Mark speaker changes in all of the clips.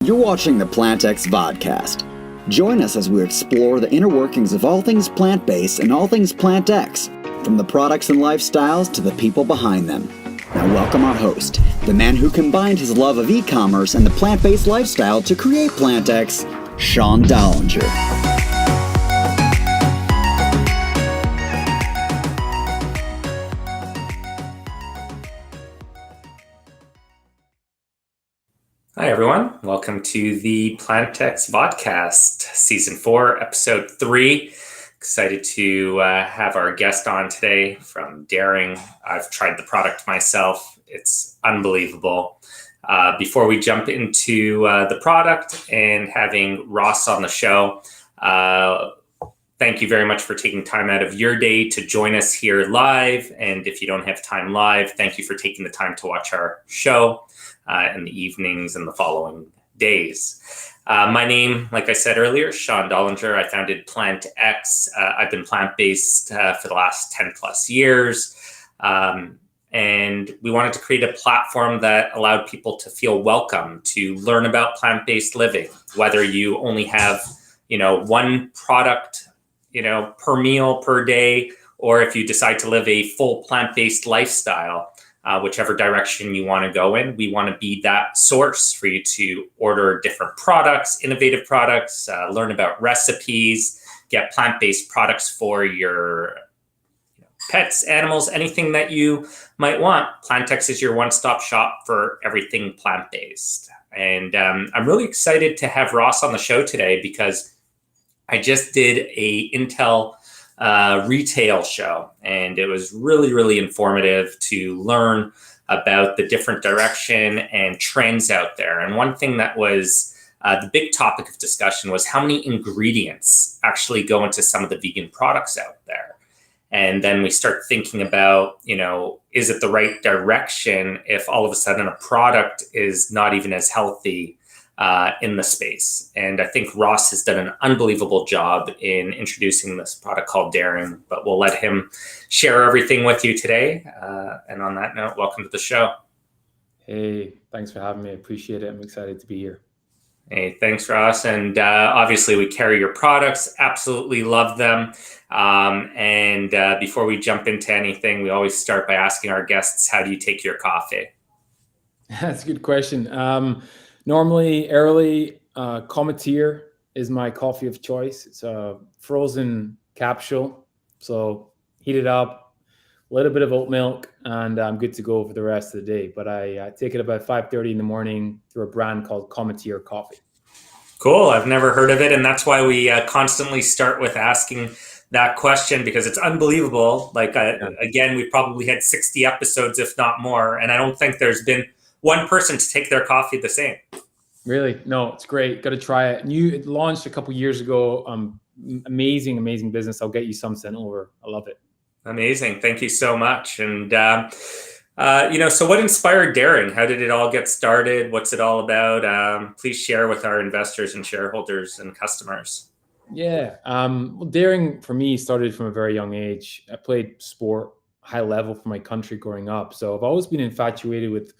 Speaker 1: You're watching the PlantX Vodcast. Join us as we explore the inner workings of all things plant-based and all things PlantX, from the products and lifestyles to the people behind them. Now welcome our host, the man who combined his love of e-commerce and the plant-based lifestyle to create PlantX, Sean Dollinger.
Speaker 2: Hi, everyone. Welcome to the PlantX Vodcast, Season 4, Episode 3. Excited to have our guest on today from Daring. I've tried the product myself. It's unbelievable. Before we jump into the product and having Ross on the show, thank you very much for taking time out of your day to join us here live. And if you don't have time live, thank you for taking the time to watch our show in the evenings and the following days. My name, like I said earlier, Sean Dollinger. I founded PlantX. I've been plant-based for the last 10 plus years. And we wanted to create a platform that allowed people to feel welcome, to learn about plant-based living, whether you only have, one product, per meal per day, or if you decide to live a full plant-based lifestyle. Whichever direction you want to go in, we want to be that source for you to order different products, innovative products, learn about recipes, get plant-based products for your pets, animals, anything that you might want. PlantX is your one-stop shop for everything plant-based. And I'm really excited to have Ross on the show today because I just did a Intel retail show, and it was really, really informative to learn about the different direction and trends out there. And one thing that was the big topic of discussion was how many ingredients actually go into some of the vegan products out there. And then we start thinking about, is it the right direction if all of a sudden a product is not even as healthy in the space? And I think Ross has done an unbelievable job in introducing this product called Daring, but we'll let him share everything with you today. And on that note, welcome to the show.
Speaker 3: Hey, thanks for having me. I appreciate it. I'm excited to be here.
Speaker 2: Hey, thanks, Ross. And obviously we carry your products, absolutely love them. And before we jump into anything, we always start by asking our guests, how do you take your coffee?
Speaker 3: That's a good question. Normally, early, Cometeer is my coffee of choice. It's a frozen capsule. So heat it up, a little bit of oat milk, and I'm good to go for the rest of the day. But I take it about 5:30 in the morning through a brand called Cometeer Coffee.
Speaker 2: Cool. I've never heard of it. And that's why we constantly start with asking that question, because it's unbelievable. Again, we've probably had 60 episodes, if not more. And I don't think there's been one person to take their coffee the same.
Speaker 3: Really? No, it's great. Got to try it. It launched a couple years ago. Amazing business. I'll get you some sent over. I love it.
Speaker 2: Amazing. Thank you so much. And, so what inspired Daring? How did it all get started? What's it all about? Please share with our investors and shareholders and customers.
Speaker 3: Yeah. Well, Daring for me started from a very young age. I played sport high level for my country growing up. So I've always been infatuated with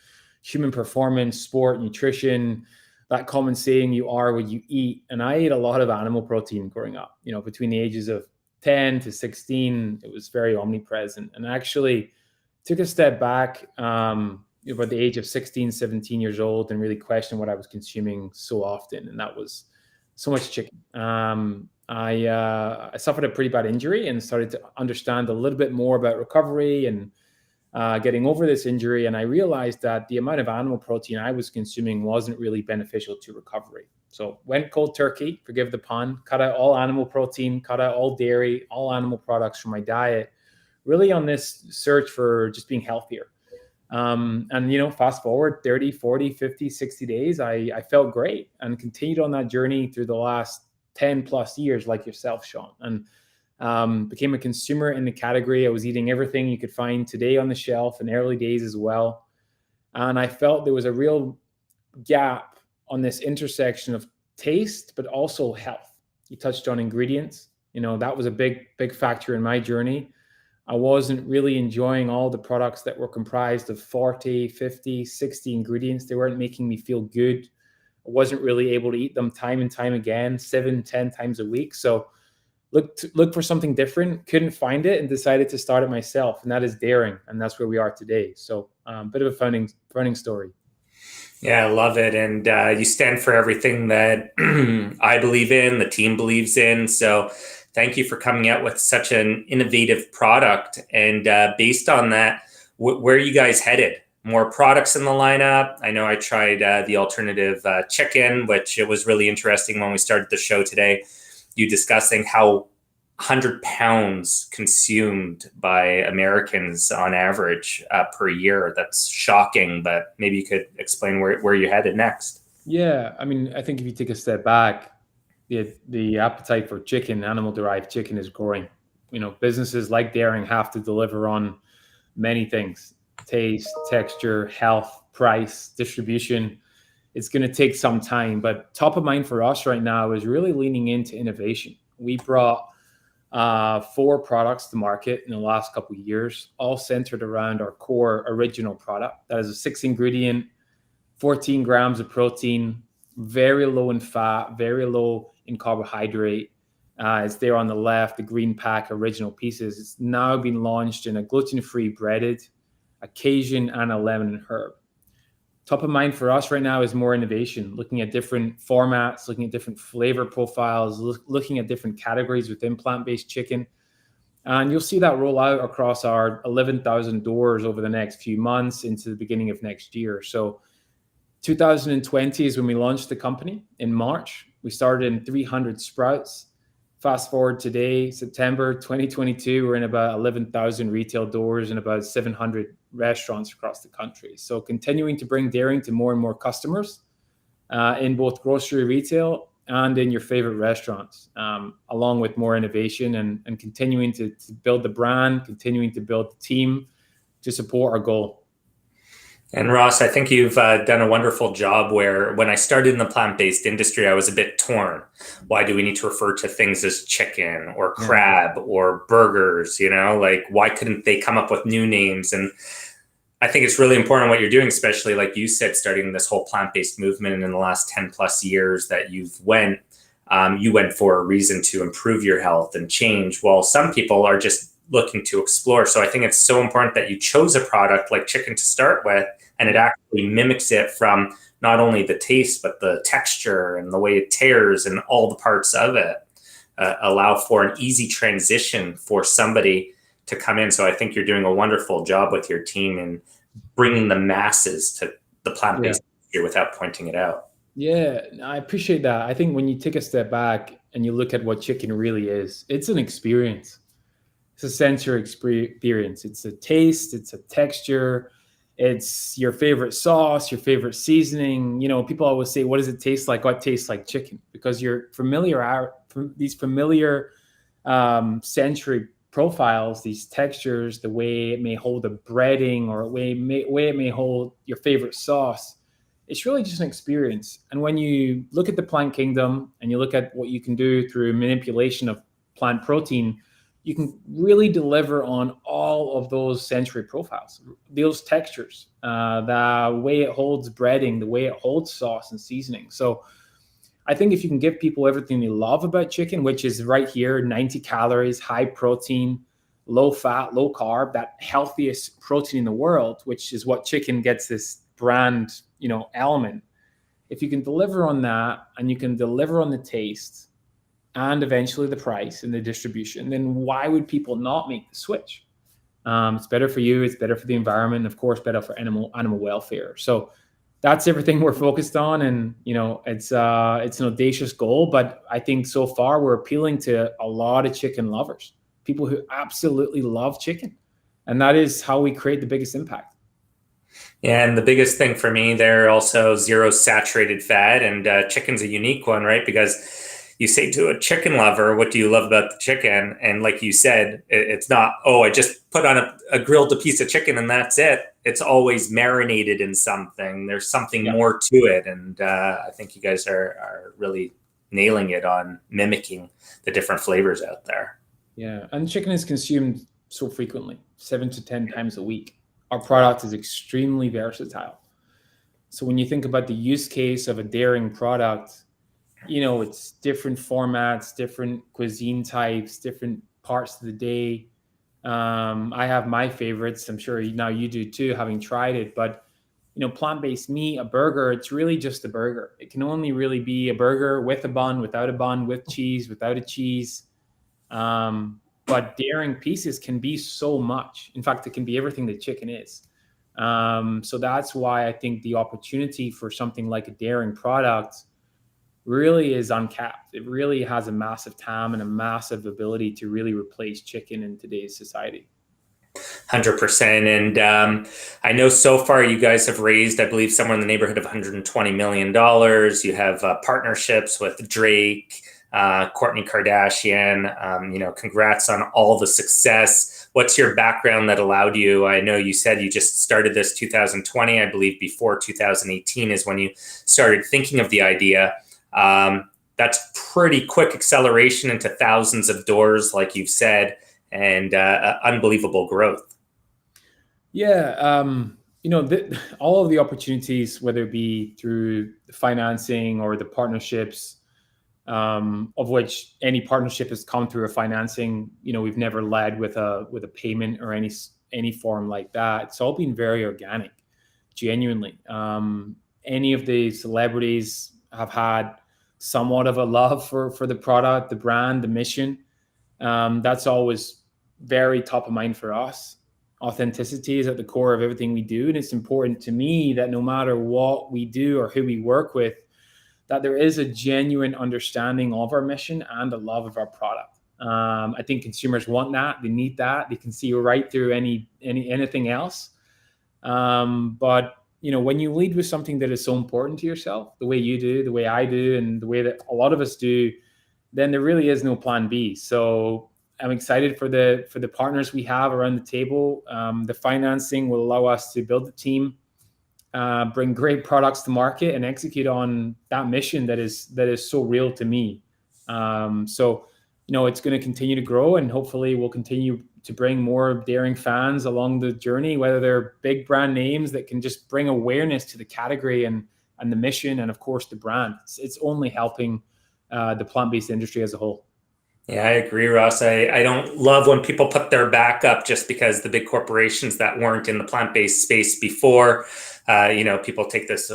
Speaker 3: human performance, sport, nutrition, that common saying, you are what you eat. And I ate a lot of animal protein growing up, between the ages of 10 to 16, it was very omnipresent. And I actually took a step back about the age of 16, 17 years old and really questioned what I was consuming so often. And that was so much chicken. I suffered a pretty bad injury and started to understand a little bit more about recovery and getting over this injury. And I realized that the amount of animal protein I was consuming wasn't really beneficial to recovery. So went cold turkey, forgive the pun, cut out all animal protein, cut out all dairy, all animal products from my diet, really on this search for just being healthier. And fast forward 30, 40, 50, 60 days, I felt great and continued on that journey through the last 10 plus years, like yourself, Sean. And became a consumer in the category. I was eating everything you could find today on the shelf in early days as well. And I felt there was a real gap on this intersection of taste, but also health. You touched on ingredients. That was a big factor in my journey. I wasn't really enjoying all the products that were comprised of 40, 50, 60 ingredients. They weren't making me feel good. I wasn't really able to eat them time and time again, 7-10 times a week. So look for something different, couldn't find it, and decided to start it myself, and that is daring, and that's where we are today. So bit of a founding story.
Speaker 2: Yeah, I love it. And you stand for everything that I believe in, the team believes in. So thank you for coming out with such an innovative product. And based on that, where are you guys headed? More products in the lineup? I know I tried the alternative chicken, which it was really interesting when we started the show today, you discussing how 100 pounds consumed by Americans on average per year. That's shocking, but maybe you could explain where you're headed next.
Speaker 3: Yeah, I mean, I think if you take a step back, the appetite for chicken, animal-derived chicken, is growing. Businesses like Daring have to deliver on many things: taste, texture, health, price, distribution. It's going to take some time, but top of mind for us right now is really leaning into innovation. We brought 4 products to market in the last couple of years, all centered around our core original product. That is a 6-ingredient, 14 grams of protein, very low in fat, very low in carbohydrate. It's there on the left, the green pack original pieces. It's now been launched in a gluten-free breaded, a Cajun, and a lemon and herb. Top of mind for us right now is more innovation, looking at different formats, looking at different flavor profiles, looking at different categories within plant-based chicken. And you'll see that roll out across our 11,000 doors over the next few months into the beginning of next year. So 2020 is when we launched the company in March. We started in 300 sprouts. Fast forward today, September 2022, we're in about 11,000 retail doors and about 700 restaurants across the country. So continuing to bring Daring to more and more customers in both grocery retail and in your favorite restaurants, along with more innovation and continuing to build the brand, continuing to build the team to support our goal.
Speaker 2: And Ross, I think you've done a wonderful job where when I started in the plant-based industry, I was a bit torn. Why do we need to refer to things as chicken or crab or burgers? Why couldn't they come up with new names? And I think it's really important what you're doing, especially like you said, starting this whole plant-based movement in the last 10 plus years that you went for a reason to improve your health and change, while some people are just looking to explore. So I think it's so important that you chose a product like chicken to start with, and it actually mimics it from not only the taste, but the texture and the way it tears and all the parts of it allow for an easy transition for somebody to come in. So I think you're doing a wonderful job with your team in bringing the masses to the plant-based here without pointing it out.
Speaker 3: Yeah, I appreciate that. I think when you take a step back and you look at what chicken really is, it's an experience. It's a sensory experience. It's a taste, it's a texture, it's your favorite sauce, your favorite seasoning. People always say, what does it taste like? What tastes like chicken? Because you're these familiar sensory profiles, these textures, the way it may hold a breading or the way it may hold your favorite sauce. It's really just an experience. And when you look at the plant kingdom and you look at what you can do through manipulation of plant protein, you can really deliver on all of those sensory profiles, those textures, the way it holds breading, the way it holds sauce and seasoning. So I think if you can give people everything they love about chicken, which is right here, 90 calories, high protein, low fat, low carb, that healthiest protein in the world, which is what chicken gets this brand, element. If you can deliver on that and you can deliver on the taste and eventually the price and the distribution, then why would people not make the switch? It's better for you, it's better for the environment, and of course, better for animal welfare. So that's everything we're focused on. And, it's an audacious goal, but I think so far we're appealing to a lot of chicken lovers, people who absolutely love chicken. And that is how we create the biggest impact.
Speaker 2: And the biggest thing for me, they're also zero saturated fat, and chicken's a unique one, right? Because you say to a chicken lover, what do you love about the chicken? And like you said, it's not, I just put on a grilled a piece of chicken and that's it. It's always marinated in something. There's something more to it. And I think you guys are really nailing it on mimicking the different flavors out there.
Speaker 3: Yeah. And chicken is consumed so frequently, 7 to 10 times a week. Our product is extremely versatile. So when you think about the use case of a dairying product, it's different formats, different cuisine types, different parts of the day. I have my favorites. I'm sure now you do too, having tried it. But plant-based meat, a burger, it's really just a burger. It can only really be a burger with a bun, without a bun, with cheese, without a cheese. But dairying pieces can be so much. In fact, it can be everything that chicken is. So that's why I think the opportunity for something like a dairying product really is uncapped. It really has a massive TAM and a massive ability to really replace chicken in today's society.
Speaker 2: 100%. And I know so far you guys have raised, I believe, somewhere in the neighborhood of $120 million. You have partnerships with Drake, Kourtney Kardashian. Congrats on all the success. What's your background that allowed you? I know you said you just started this 2020. I believe before 2018 is when you started thinking of the idea. That's pretty quick acceleration into thousands of doors, like you've said, and unbelievable growth.
Speaker 3: Yeah. All of the opportunities, whether it be through the financing or the partnerships, of which any partnership has come through a financing, we've never led with a payment or any form like that. It's all been very organic, genuinely. Any of the celebrities have had somewhat of a love for the product, the brand, the mission. That's always very top of mind for us. Authenticity is at the core of everything we do. And it's important to me that no matter what we do or who we work with, that there is a genuine understanding of our mission and a love of our product. I think consumers want that. They need that. They can see right through anything else. But when you lead with something that is so important to yourself, the way you do, the way I do, and the way that a lot of us do, then there really is no plan B. So I'm excited for the partners we have around the table. The financing will allow us to build the team, bring great products to market, and execute on that mission that is so real to me. So it's going to continue to grow, and hopefully we'll continue to bring more dairying fans along the journey, whether they're big brand names that can just bring awareness to the category and the mission, and of course the brand. It's only helping the plant-based industry as a whole.
Speaker 2: Yeah, I agree, Ross. I don't love when people put their back up just because the big corporations that weren't in the plant-based space before, people take this,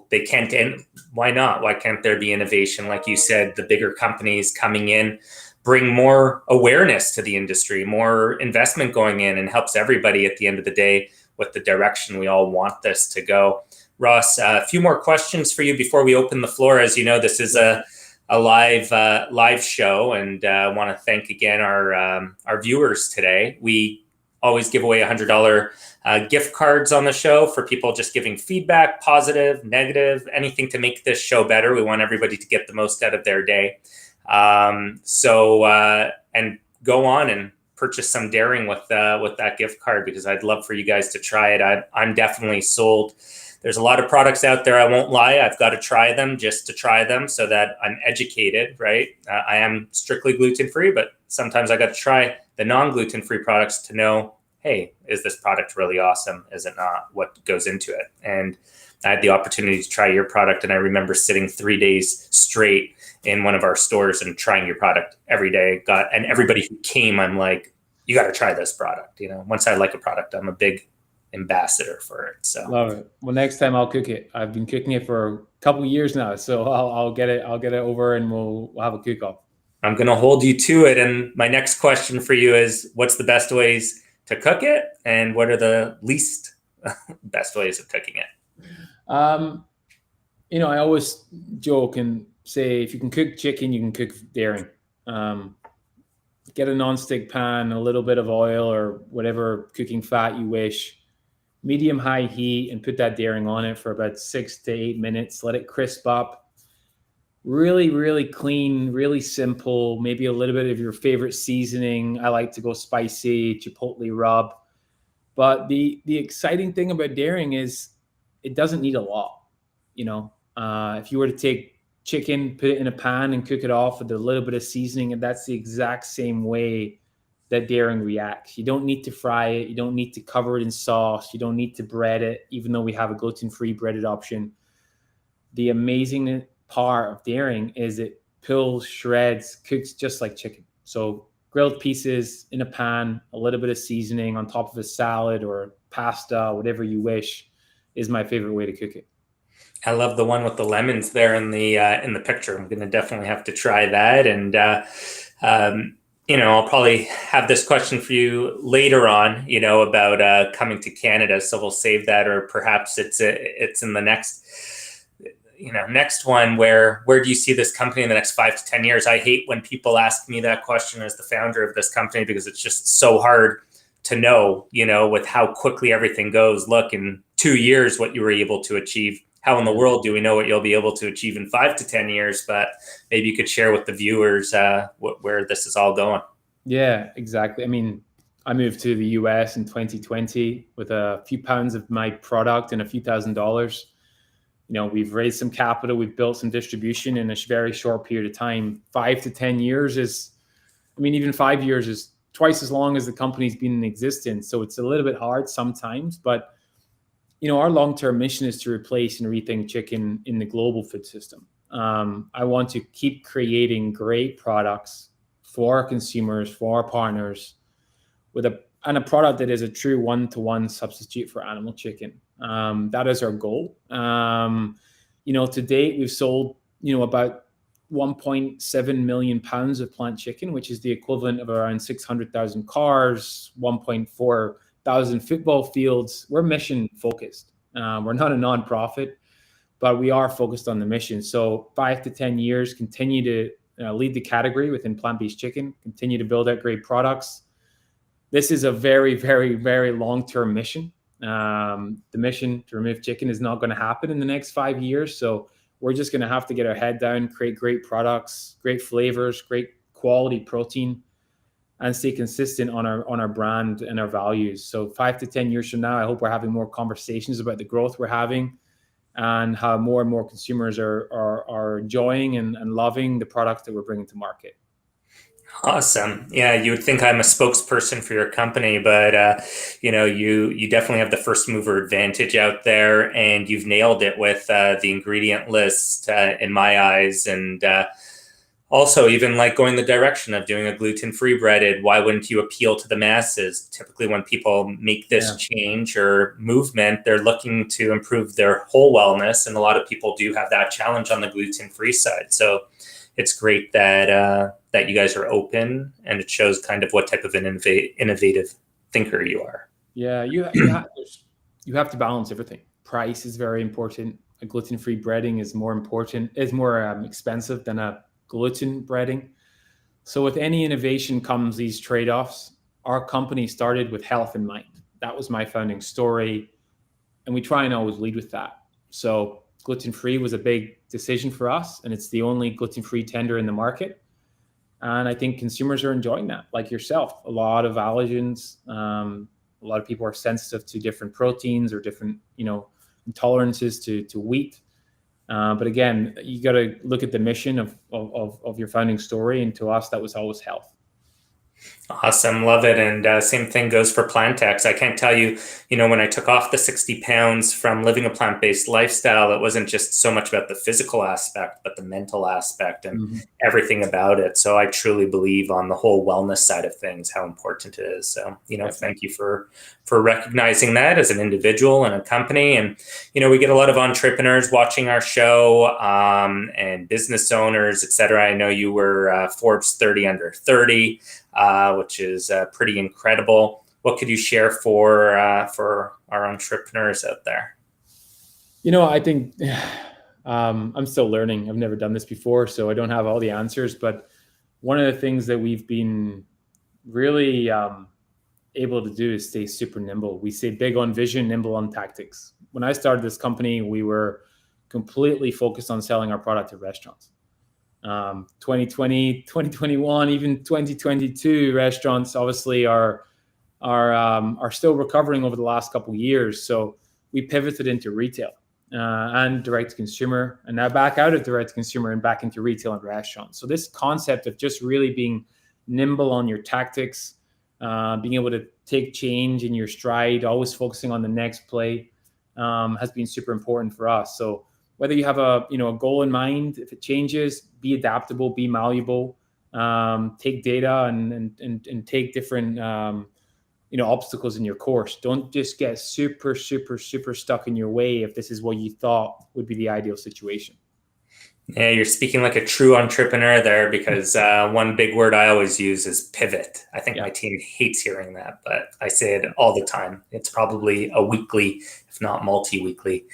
Speaker 2: they can't, and why not? Why can't there be innovation? Like you said, the bigger companies coming in bring more awareness to the industry, more investment going in, and helps everybody at the end of the day with the direction we all want this to go. Ross, a few more questions for you before we open the floor. As you know, this is a live show, and I want to thank again our viewers today. We always give away $100 gift cards on the show for people just giving feedback, positive, negative, anything to make this show better. We want everybody to get the most out of their day. And go on and purchase some dairying with that gift card, because I'd love for you guys to try it. I'm definitely sold. There's a lot of products out there. I won't lie. I've got to try them just to try them so that I'm educated, right? I am strictly gluten-free, but sometimes I got to try the non-gluten-free products to know, hey, is this product really awesome? Is it not? What goes into it? And I had the opportunity to try your product, and I remember sitting 3 days straight in one of our stores and trying your product every day. And everybody who came, I'm like, you got to try this product. Once I like a product, I'm a big ambassador for it. So
Speaker 3: love it. Well, next time I'll cook it. I've been cooking it for a couple of years now, so I'll get it over, and we'll have a cook-off.
Speaker 2: I'm going to hold you to it. And my next question for you is, what's the best ways to cook it, and what are the least best ways of cooking it?
Speaker 3: I always joke and say, if you can cook chicken, you can cook dairying. Get a non-stick pan, a little bit of oil or whatever cooking fat you wish, medium high heat, and put that dairying on it for about 6 to 8 minutes. Let it crisp up. Really, really clean, really simple. Maybe a little bit of your favorite seasoning. I like to go spicy, chipotle rub. But the exciting thing about dairying is it doesn't need a lot. If you were to take chicken, put it in a pan and cook it off with a little bit of seasoning, and that's the exact same way that dairy reacts. You don't need to fry it. You don't need to cover it in sauce. You don't need to bread it, even though we have a gluten-free breaded option. The amazing part of dairying is it pulls, shreds, cooks just like chicken. So grilled pieces in a pan, a little bit of seasoning on top of a salad or pasta, whatever you wish, is my favorite way to cook it.
Speaker 2: I love the one with the lemons there in the picture. I'm going to definitely have to try that. And I'll probably have this question for you later on, about coming to Canada. So we'll save that, or perhaps it's in the next one. Where do you see this company in the next 5 to 10 years? I hate when people ask me that question as the founder of this company, because it's just so hard to know, with how quickly everything goes. Look, in 2 years, what you were able to achieve. How in the world do we know what you'll be able to achieve in 5 to 10 years? But maybe you could share with the viewers where this is all going.
Speaker 3: Yeah, exactly. I mean, I moved to the US in 2020 with a few pounds of my product and a few $1,000s. We've raised some capital, we've built some distribution in a very short period of time. 5 to 10 years even 5 years is twice as long as the company's been in existence. So it's a little bit hard sometimes, but our long-term mission is to replace and rethink chicken in the global food system. I want to keep creating great products for our consumers, for our partners, and a product that is a true one-to-one substitute for animal chicken. That is our goal. To date, we've sold, about 1.7 million pounds of plant chicken, which is the equivalent of around 600,000 cars, 1.4 thousand football fields. We're mission focused. We're not a nonprofit, but we are focused on the mission. So 5 to 10 years, continue to lead the category within plant-based chicken, continue to build out great products. This is a very, very, very long-term mission. The mission to remove chicken is not going to happen in the next 5 years. So we're just going to have to get our head down, create great products, great flavors, great quality protein, and stay consistent on our brand and our values. So 5 to 10 years from now, I hope we're having more conversations about the growth we're having and how more and more consumers are enjoying and loving the products that we're bringing to market.
Speaker 2: Awesome. Yeah, you would think I'm a spokesperson for your company, but you definitely have the first mover advantage out there, and you've nailed it with the ingredient list in my eyes. And also, even like going the direction of doing a gluten-free breaded, why wouldn't you appeal to the masses? Typically, when people make this change or movement, they're looking to improve their whole wellness. And a lot of people do have that challenge on the gluten-free side. So it's great that you guys are open, and it shows kind of what type of an innovative thinker you are.
Speaker 3: Yeah, you have to balance everything. Price is very important. A gluten-free breading is more expensive than a gluten breading. So with any innovation comes these trade-offs. Our company started with health in mind. That was my founding story, and we try and always lead with that. So gluten-free was a big decision for us, and it's the only gluten-free tender in the market. And I think consumers are enjoying that, like yourself. A lot of allergens, a lot of people are sensitive to different proteins or different, intolerances to wheat. But again, you got to look at the mission of your founding story, and to us, that was always health.
Speaker 2: Awesome. Love it. And same thing goes for PlantX. I can't tell you, when I took off the 60 pounds from living a plant-based lifestyle, it wasn't just so much about the physical aspect, but the mental aspect and everything about it. So I truly believe on the whole wellness side of things, how important it is. So, thank you for recognizing that as an individual and a company. And, we get a lot of entrepreneurs watching our show and business owners, et cetera. I know you were Forbes 30 under 30. Which is pretty incredible. What could you share for our entrepreneurs out there?
Speaker 3: I think I'm still learning. I've never done this before, so I don't have all the answers. But one of the things that we've been really able to do is stay super nimble. We stay big on vision, nimble on tactics. When I started this company, we were completely focused on selling our product to restaurants. 2020, 2021, even 2022, restaurants obviously are still recovering over the last couple of years. So we pivoted into retail and direct to consumer, and now back out of direct to consumer and back into retail and restaurants. So this concept of just really being nimble on your tactics, being able to take change in your stride, always focusing on the next play, has been super important for us. So whether you have a goal in mind, if it changes, be adaptable, be malleable, take data and take different obstacles in your course. Don't just get super stuck in your way if this is what you thought would be the ideal situation.
Speaker 2: Yeah, you're speaking like a true entrepreneur there, because one big word I always use is pivot. I think my team hates hearing that, but I say it all the time. It's probably a weekly, if not multi-weekly,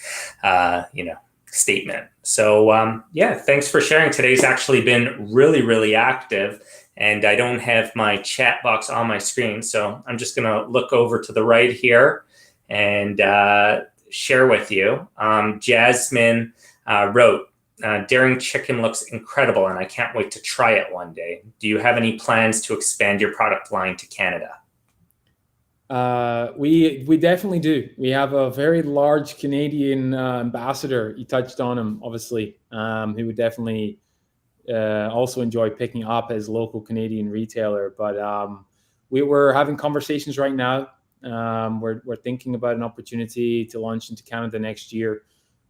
Speaker 2: statement. So thanks for sharing. Today's actually been really, really active, and I don't have my chat box on my screen. So I'm just going to look over to the right here and share with you. Jasmine wrote, Daring Chicken looks incredible, and I can't wait to try it one day. Do you have any plans to expand your product line to Canada?
Speaker 3: We definitely do. We have a very large Canadian ambassador. You touched on him, obviously, who would definitely also enjoy picking up his local Canadian retailer. But we were having conversations right now. We're thinking about an opportunity to launch into Canada next year.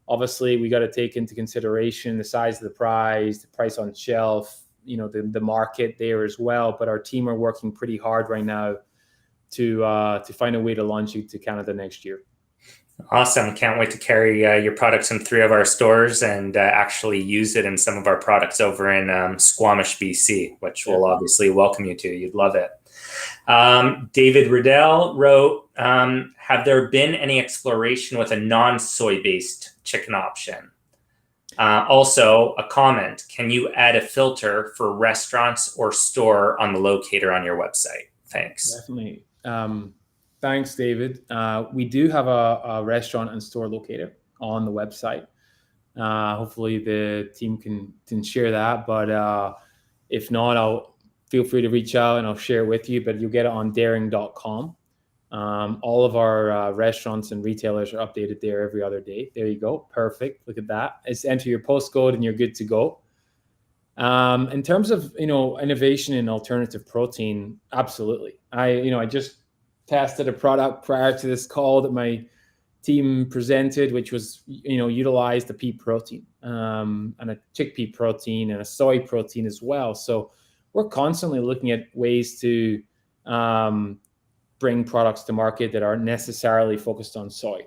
Speaker 3: Obviously, we got to take into consideration the size of the prize on shelf, the market there as well. But our team are working pretty hard right now to find a way to launch it to Canada next year.
Speaker 2: Awesome. Can't wait to carry your products in 3 of our stores and actually use it in some of our products over in Squamish, BC, which we'll obviously welcome you to. You'd love it. David Riddell wrote, have there been any exploration with a non-soy based chicken option? Also, a comment, can you add a filter for restaurants or store on the locator on your website? Thanks.
Speaker 3: Definitely. Thanks, David. We do have a restaurant and store locator on the website. Hopefully the team can share that, but if not, feel free to reach out and I'll share it with you, but you'll get it on daring.com. All of our restaurants and retailers are updated there every other day. There you go. Perfect. Look at that. It's enter your postcode and you're good to go. In terms of, innovation in alternative protein, absolutely. I just tested a product prior to this call that my team presented, which was, utilized the pea protein, and a chickpea protein and a soy protein as well. So we're constantly looking at ways to bring products to market that aren't necessarily focused on soy.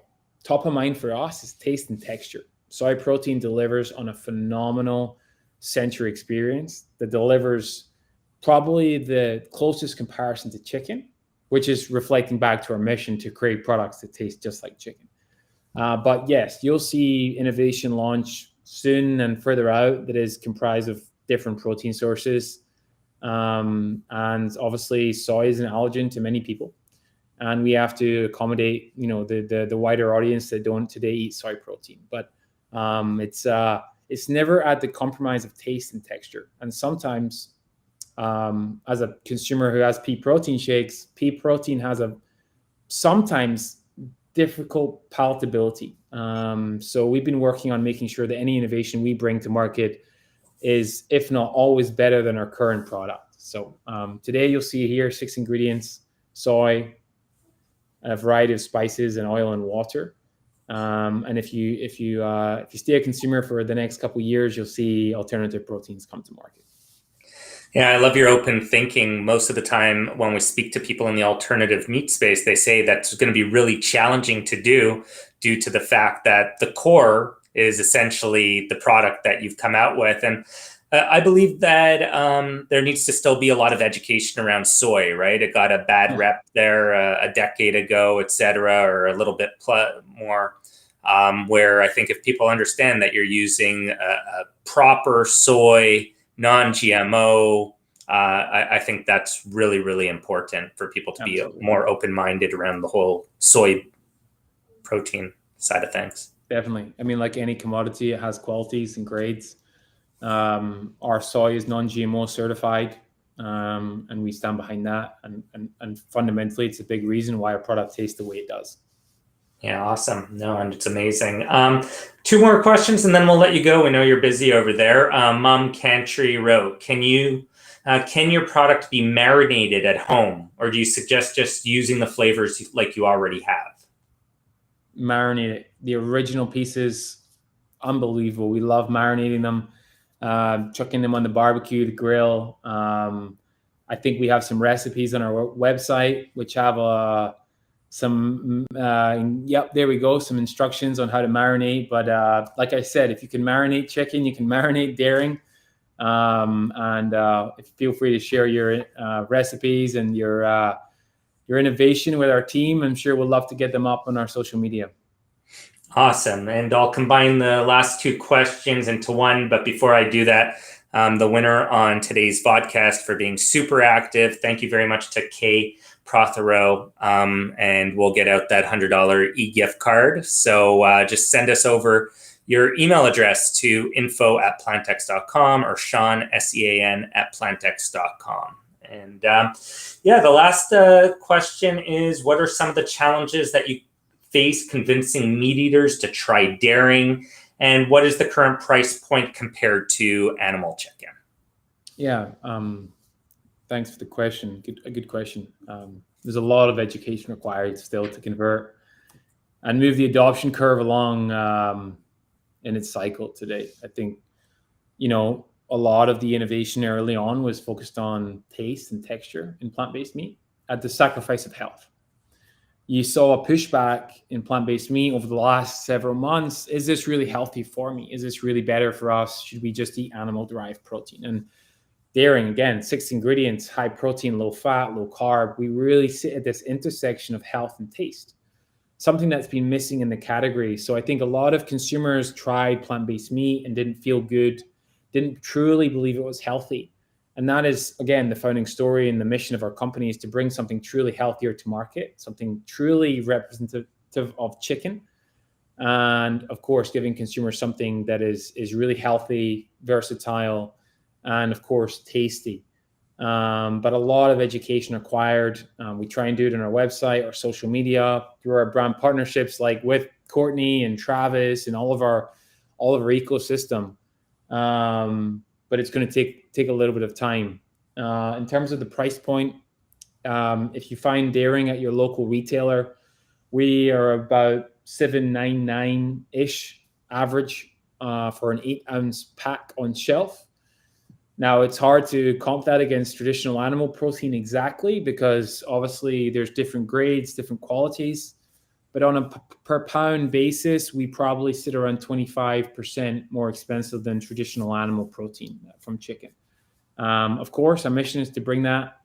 Speaker 3: Top of mind for us is taste and texture. Soy protein delivers on a phenomenal sensory experience that delivers probably the closest comparison to chicken, which is reflecting back to our mission to create products that taste just like chicken. But yes, you'll see innovation launch soon and further out that is comprised of different protein sources. And obviously soy is an allergen to many people. And we have to accommodate, the wider audience that don't today eat soy protein. But it's never at the compromise of taste and texture. And sometimes, as a consumer who has pea protein shakes, pea protein has a sometimes difficult palatability. So we've been working on making sure that any innovation we bring to market is, if not always, better than our current product. So today you'll see here 6 ingredients: soy, a variety of spices, and oil and water. And if you stay a consumer for the next couple of years, you'll see alternative proteins come to market.
Speaker 2: Yeah, I love your open thinking. Most of the time when we speak to people in the alternative meat space, they say that's going to be really challenging to do due to the fact that the core is essentially the product that you've come out with. And I believe that there needs to still be a lot of education around soy, right? It got a bad rep there a decade ago, et cetera, or a little bit more, where I think if people understand that you're using a proper soy, non-GMO, I think that's really, really important for people to be more open-minded around the whole soy protein side of things.
Speaker 3: Definitely. I mean, like any commodity, it has qualities and grades. Our soy is non-GMO certified, and we stand behind that. And fundamentally, it's a big reason why our product tastes the way it does.
Speaker 2: Yeah, awesome. No, and it's amazing. 2 more questions, and then we'll let you go. We know you're busy over there. Mom Cantry wrote, can you can your product be marinated at home, or do you suggest just using the flavors like you already have?
Speaker 3: Marinated. The original pieces, unbelievable. We love marinating them, chucking them on the barbecue, the grill. I think we have some recipes on our website which have there we go, some instructions on how to marinate. But like I said, if you can marinate chicken, you can marinate daring. Feel free to share your recipes and your innovation with our team. I'm sure we'll love to get them up on our social media.
Speaker 2: Awesome. And I'll combine the last two questions into one. But before I do that, the winner on today's podcast for being super active, thank you very much to Kay Prothero. And we'll get out that $100 e-gift card. So just send us over your email address to info@plantx.com or Sean, SEAN, @plantx.com. And the last question is, what are some of the challenges that you face convincing meat eaters to try daring, and what is the current price point compared to animal chicken?
Speaker 3: Yeah, thanks for the question. A good question. There's a lot of education required still to convert and move the adoption curve along in its cycle today. I think, a lot of the innovation early on was focused on taste and texture in plant-based meat at the sacrifice of health. You saw a pushback in plant-based meat over the last several months. Is this really healthy for me? Is this really better for us? Should we just eat animal-derived protein? And daring, again, 6 ingredients, high protein, low fat, low carb. We really sit at this intersection of health and taste, something that's been missing in the category. So I think a lot of consumers tried plant-based meat and didn't feel good, didn't truly believe it was healthy. And that is, again, the founding story and the mission of our company is to bring something truly healthier to market, something truly representative of chicken. And of course, giving consumers something that is really healthy, versatile, and of course, tasty. But a lot of education required. We try and do it on our website, our social media, through our brand partnerships, like with Courtney and Travis and all of our ecosystem. But it's going to take a little bit of time. In terms of the price point, if you find daring at your local retailer, we are about $7.99-ish average for an 8-ounce pack on shelf. Now, it's hard to comp that against traditional animal protein exactly, because obviously there's different grades, different qualities. But on a per pound basis, we probably sit around 25% more expensive than traditional animal protein from chicken. Of course, our mission is to bring that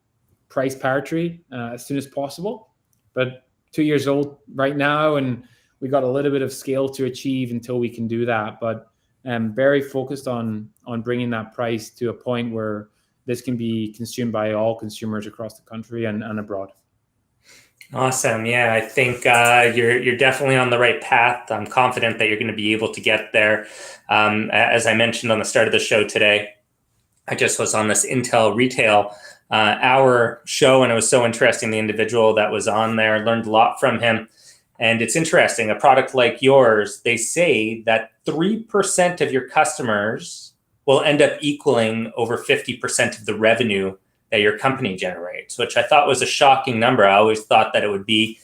Speaker 3: price parity as soon as possible. But 2 years old right now, and we got a little bit of scale to achieve until we can do that. But I'm very focused on bringing that price to a point where this can be consumed by all consumers across the country and abroad.
Speaker 2: Awesome. Yeah, I think you're definitely on the right path. I'm confident that you're going to be able to get there. As I mentioned on the start of the show today, I just was on this Intel Retail Hour show, and it was so interesting. The individual that was on there, learned a lot from him. And it's interesting, a product like yours, they say that 3% of your customers will end up equaling over 50% of the revenue that your company generates, which I thought was a shocking number. I always thought that it would be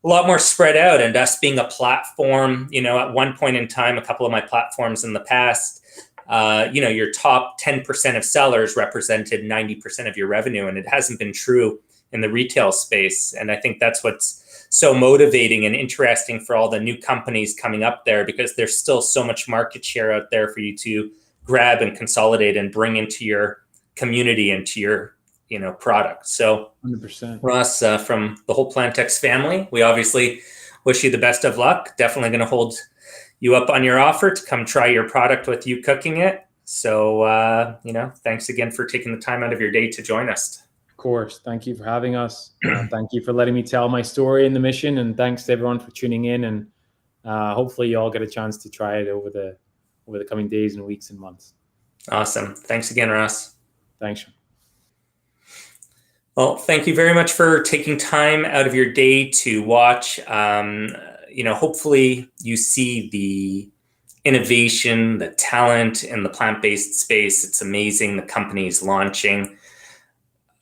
Speaker 2: a lot more spread out, and us being a platform, at one point in time, a couple of my platforms in the past, your top 10% of sellers represented 90% of your revenue, and it hasn't been true in the retail space. And I think that's what's so motivating and interesting for all the new companies coming up there, because there's still so much market share out there for you to grab and consolidate and bring into your community, into your product. So
Speaker 3: 100%.
Speaker 2: Ross, from the whole PlantX family, we obviously wish you the best of luck. Definitely going to hold you up on your offer to come try your product with you cooking it. So, thanks again for taking the time out of your day to join us.
Speaker 3: Of course. Thank you for having us. Thank you for letting me tell my story and the mission. And thanks to everyone for tuning in. And hopefully you all get a chance to try it over the coming days and weeks and months.
Speaker 2: Awesome. Thanks again, Ross.
Speaker 3: Thanks, Sean.
Speaker 2: Well, thank you very much for taking time out of your day to watch. Hopefully you see the innovation, the talent in the plant-based space. It's amazing. The company's launching.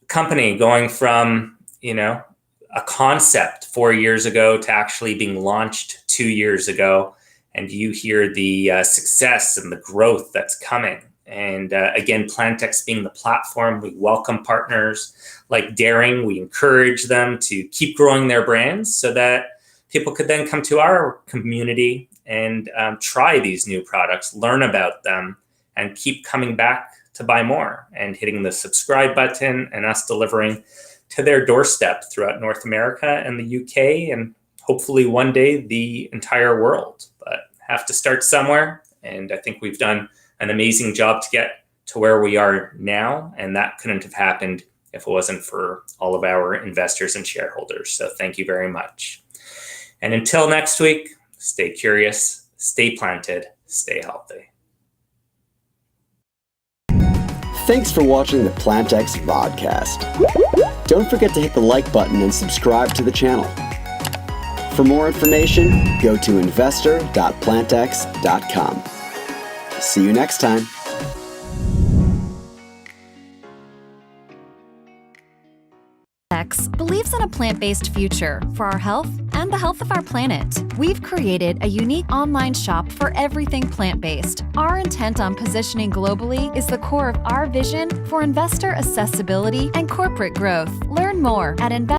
Speaker 2: Company going from, a concept 4 years ago to actually being launched 2 years ago. And you hear the success and the growth that's coming. And again, PlantX being the platform, we welcome partners like Daring. We encourage them to keep growing their brands so that people could then come to our community and try these new products, learn about them, and keep coming back to buy more and hitting the subscribe button and us delivering to their doorstep throughout North America and the UK and hopefully one day the entire world. But have to start somewhere. And I think we've done an amazing job to get to where we are now. And that couldn't have happened if it wasn't for all of our investors and shareholders. So thank you very much. And until next week, stay curious, stay planted, stay healthy.
Speaker 1: Thanks for watching the PlantX Vodcast. Don't forget to hit the like button and subscribe to the channel. For more information, go to investor.plantx.com. See you next time.
Speaker 4: PlantX believes in a plant-based future for our health and the health of our planet. We've created a unique online shop for everything plant-based. Our intent on positioning globally is the core of our vision for investor accessibility and corporate growth. Learn more at